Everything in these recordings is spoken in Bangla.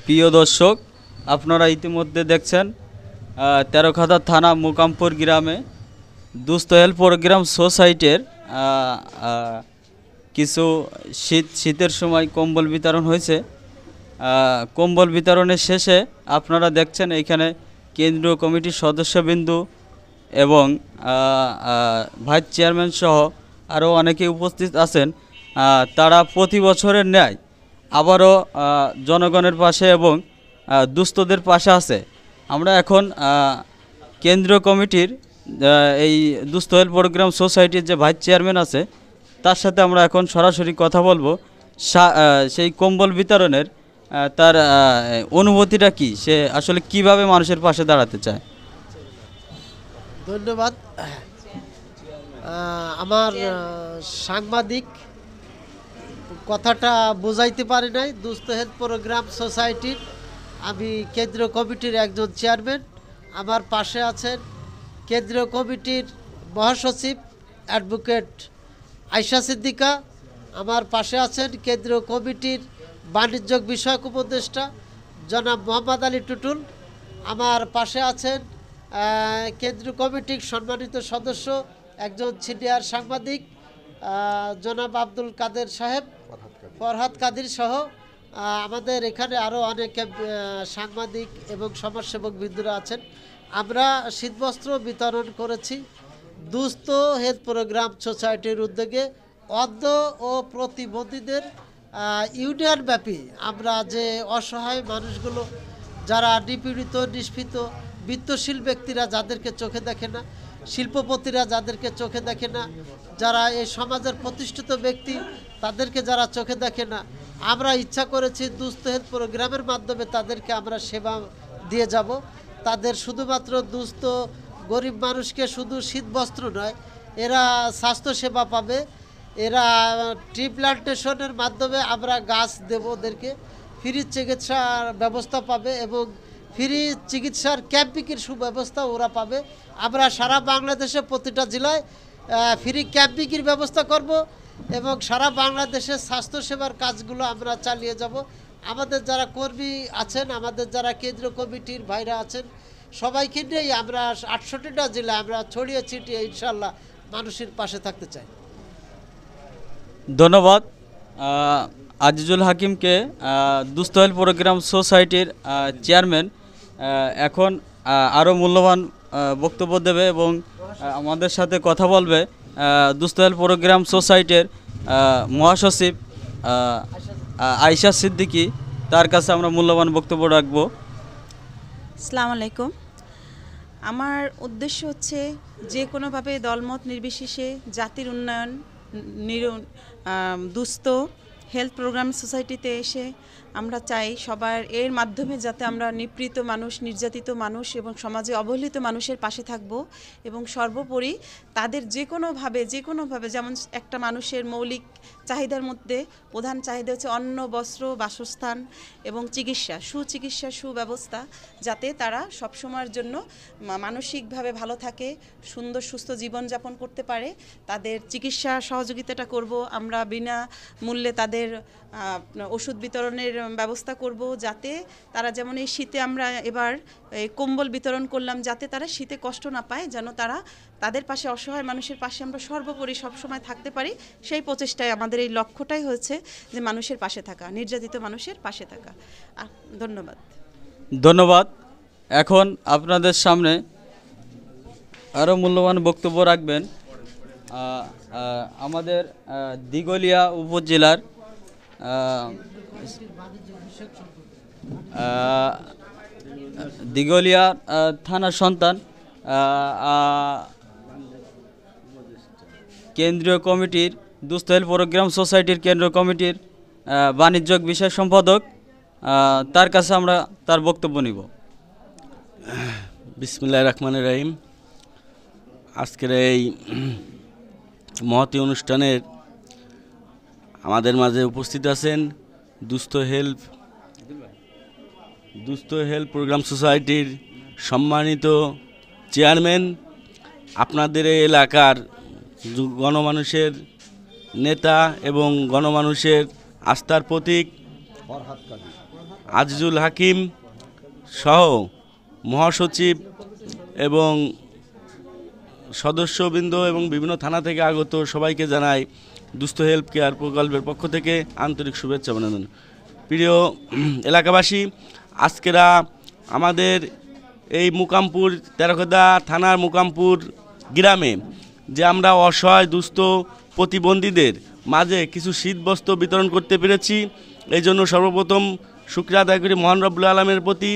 প্রিয় দর্শক, আপনারা ইতিমধ্যে দেখছেন তেরোখাদা থানা মুকামপুর গ্রামে দুস্থ হেল্প প্রোগ্রাম সোসাইটির কিছু শীতের সময় কম্বল বিতরণ হয়েছে। কম্বল বিতরণের শেষে আপনারা দেখছেন এখানে কেন্দ্রীয় কমিটির সদস্যবৃন্দ এবং ভাইস চেয়ারম্যান সহ আরও অনেকে উপস্থিত আছেন। তারা প্রতি বছরের ন্যায় আবারও জনগণের পাশে এবং দুস্থদের পাশে আছে। আমরা এখন কেন্দ্রীয় কমিটির এই দুস্থ হেল্প প্রোগ্রাম সোসাইটির যে ভাইস চেয়ারম্যান আছে তার সাথে আমরা এখন সরাসরি কথা বলবো। সেই কম্বল বিতরণের তার অনুভূতিটা কি, সে আসলে কিভাবে মানুষের পাশে দাঁড়াতে চায়। ধন্যবাদ। আমার সাংবাদিক কথাটা বোঝাইতে পারি নাই। দুস্থ হেল্প প্রোগ্রাম সোসাইটির আমি কেন্দ্রীয় কমিটির একজন চেয়ারম্যান। আমার পাশে আছেন কেন্দ্রীয় কমিটির মহাসচিব অ্যাডভোকেট আয়শা সিদ্দিকা। আমার পাশে আছেন কেন্দ্রীয় কমিটির বাণিজ্য বিষয়ক উপদেষ্টা জনাব মোহাম্মদ আলী টুটুল। আমার পাশে আছেন কেন্দ্রীয় কমিটির সম্মানিত সদস্য একজন সিনিয়র সাংবাদিক জনাব আব্দুল কাদের সাহেব, ফরহাদ কাদির সহ আমাদের এখানে আরও অনেক সাংবাদিক এবং সমাজসেবক বৃন্দরা আছেন। আমরা শীতবস্ত্র বিতরণ করেছি দুস্থ হেলথ প্রোগ্রাম সোসাইটির উদ্যোগে। অন্ধ ও প্রতিবন্ধীদের ইউনিয়ন ব্যাপী আমরা যে অসহায় মানুষগুলো যারা নিপীড়িত নিষ্পৃত, বিত্তশীল ব্যক্তিরা যাদেরকে চোখে দেখে না, শিল্পপতিরা যাদেরকে চোখে দেখে না, যারা এই সমাজের প্রতিষ্ঠিত ব্যক্তি তাদেরকে যারা চোখে দেখে না, আমরা ইচ্ছা করেছি দুস্থ হেলথ প্রোগ্রামের মাধ্যমে তাদেরকে আমরা সেবা দিয়ে যাব। তাদের শুধুমাত্র দুস্থ গরিব মানুষকে শুধু শীতবস্ত্র নয়, এরা স্বাস্থ্যসেবা পাবে, এরা ট্রি প্লান্টেশনের মাধ্যমে আমরা গাছ দেব, ওদেরকে ফ্রি চিকিৎসার ব্যবস্থা পাবে এবং ফ্রি চিকিৎসার ক্যাম্পিংয়ের সুব্যবস্থা ওরা পাবে। আমরা সারা বাংলাদেশে প্রতিটা জেলায় ফ্রি ক্যাম্পিংয়ের ব্যবস্থা করব এবং সারা বাংলাদেশের স্বাস্থ্যসেবার কাজগুলো আমরা চালিয়ে যাব। আমাদের যারা কর্মী আছেন, আমাদের যারা কেন্দ্রীয় কমিটির ভাইরা আছেন, সবাইকে নিয়েই আমরা 68টা জেলায় আমরা ছড়িয়ে ছিটিয়ে ইনশাল্লাহ মানুষের পাশে থাকতে চাই। ধন্যবাদ আজিজুল হাকিমকে, দুস্থ হেল্প প্রোগ্রাম সোসাইটির চেয়ারম্যান। এখন আরও মূল্যবান বক্তব্য দেবে এবং আমাদের সাথে কথা বলবে দুস্থ হেল্প প্রোগ্রাম সোসাইটির মহাসচিব আয়শা সিদ্দিকি। তার কাছে আমরা মূল্যবান বক্তব্য রাখবো। আসসালামু আলাইকুম। আমার উদ্দেশ্য হচ্ছে যে কোনোভাবে দলমত নির্বিশেষে জাতির উন্নয়ন দুস্থ হেলথ প্রোগ্রাম সোসাইটিতে এসে আমরা চাই সবার এর মাধ্যমে যাতে আমরা নিপীড়িত মানুষ, নির্যাতিত মানুষ এবং সমাজে অবহেলিত মানুষের পাশে থাকব এবং সর্বোপরি তাদের যে কোনোভাবে যেমন একটা মানুষের মৌলিক চাহিদার মধ্যে প্রধান চাহিদা হচ্ছে অন্ন, বস্ত্র, বাসস্থান এবং সুচিকিৎসা সুব্যবস্থা, যাতে তারা সবসময়ের জন্য মানসিকভাবে ভালো থাকে, সুন্দর সুস্থ জীবনযাপন করতে পারে। তাদের চিকিৎসা সহযোগিতাটা করব আমরা, বিনামূল্যে তাদের ওষুধ বিতরণের ব্যবস্থা করব, যাতে তারা যেমন এই শীতে আমরা এবার এই কম্বল বিতরণ করলাম, যাতে তারা শীতে কষ্ট না পায়, যেন তাদের পাশে অসহায় মানুষের পাশে আমরা সর্বোপরি সবসময় থাকতে পারি। সেই প্রচেষ্টায় আমাদের এই লক্ষ্যটাই হচ্ছে যে মানুষের পাশে থাকা, নির্যাতিত মানুষের পাশে থাকা। ধন্যবাদ। এখন আপনাদের সামনে আরও মূল্যবান বক্তব্য রাখবেন আমাদের দিঘলিয়া উপজেলার দিঘলিয়া থানার সন্তান কেন্দ্রীয় কমিটির দুস্থ হেল্প প্রোগ্রাম সোসাইটির কেন্দ্রীয় কমিটির বাণিজ্য বিষয় সম্পাদক, তার কাছে আমরা তার বক্তব্য নিব। বিসমিল্লাহির রহমানির রহিম। আজকের এই মহতী অনুষ্ঠানের আমাদের মাঝে উপস্থিত আছেন দুস্থ হেল্প প্রোগ্রাম সোসাইটির সম্মানিত চেয়ারম্যান, আপনাদের এই এলাকার গণমানুষের নেতা এবং গণমানুষের আস্থার প্রতীক আজিজুল হাকিম সহ মহাসচিব এবং সদস্যবৃন্দ এবং বিভিন্ন থানা থেকে আগত সবাইকে জানাই দুস্থ হেল্প কেয়ার প্রকল্পের পক্ষ থেকে আন্তরিক শুভেচ্ছা অভিনন্দন। প্রিয় এলাকাবাসী, আজকেরা আমাদের এই মুকামপুর তেরোখোদা থানার মুকামপুর গ্রামে যে আমরা অসহায় দুস্থ প্রতিবন্ধীদের মাঝে কিছু শীতবস্ত্র বিতরণ করতে পেরেছি, এই জন্য সর্বপ্রথম শুকরিয়া আদায় করি মহান রব্বুল আলমের প্রতি।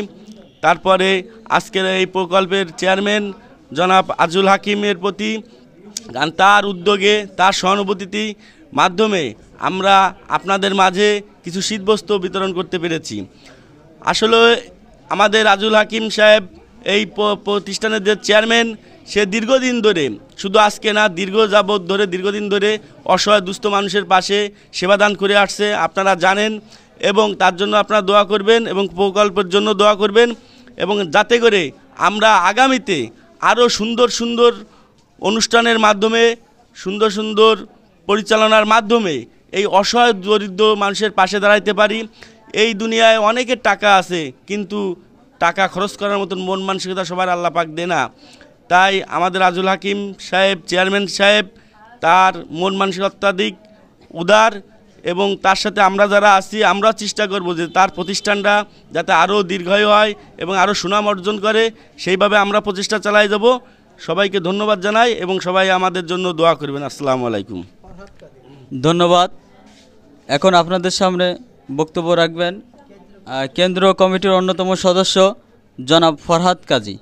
তারপরে আজকের এই প্রকল্পের চেয়ারম্যান জনাব আজিজুল হাকিমের প্রতি, কারণ তার উদ্যোগে তার সহানুভূতির মাধ্যমে আমরা আপনাদের মাঝে কিছু শীতবস্ত্র বিতরণ করতে পেরেছি। আসলে আমাদের আজিজুল হাকিম সাহেব এই প্রতিষ্ঠানের যে চেয়ারম্যান, সে দীর্ঘদিন ধরে, শুধু আজকে না, দীর্ঘদিন ধরে অসহায় দুস্থ মানুষের পাশে সেবাদান করে আসছে, আপনারা জানেন। এবং তার জন্য আপনারা দোয়া করবেন এবং প্রকল্পের জন্য দোয়া করবেন, এবং যাতে করে আমরা আগামীতে আরও সুন্দর সুন্দর অনুষ্ঠানের মাধ্যমে, সুন্দর সুন্দর পরিচালনার মাধ্যমে এই অসহায় দরিদ্র মানুষের পাশে দাঁড়াইতে পারি। এই দুনিয়ায় অনেকের টাকা আছে, কিন্তু টাকা খরচ করার মতন মন মানসিকতা সবার আল্লাহ পাক দেয় না। তাই আমাদের আজিজুল হাকিম সাহেব, চেয়ারম্যান সাহেব, তার মন মানসিকতা অত্যাধিক উদার, এবং তার সাথে আমরা যারা আছি আমরা চেষ্টা করব যে তার প্রতিষ্ঠানটা যাতে আরও দীর্ঘায়ু হয় এবং আরও সুনাম অর্জন করে, সেইভাবে আমরা প্রচেষ্টা চালাই যাব। সবাইকে ধন্যবাদ জানাই এবং সবাই আমাদের জন্য দোয়া করবেন। আসসালামু আলাইকুম। ধন্যবাদ। এখন আপনাদের সামনে বক্তব্য রাখবেন কেন্দ্রীয় কমিটির অন্যতম সদস্য জনাব ফরহাদ কাজী।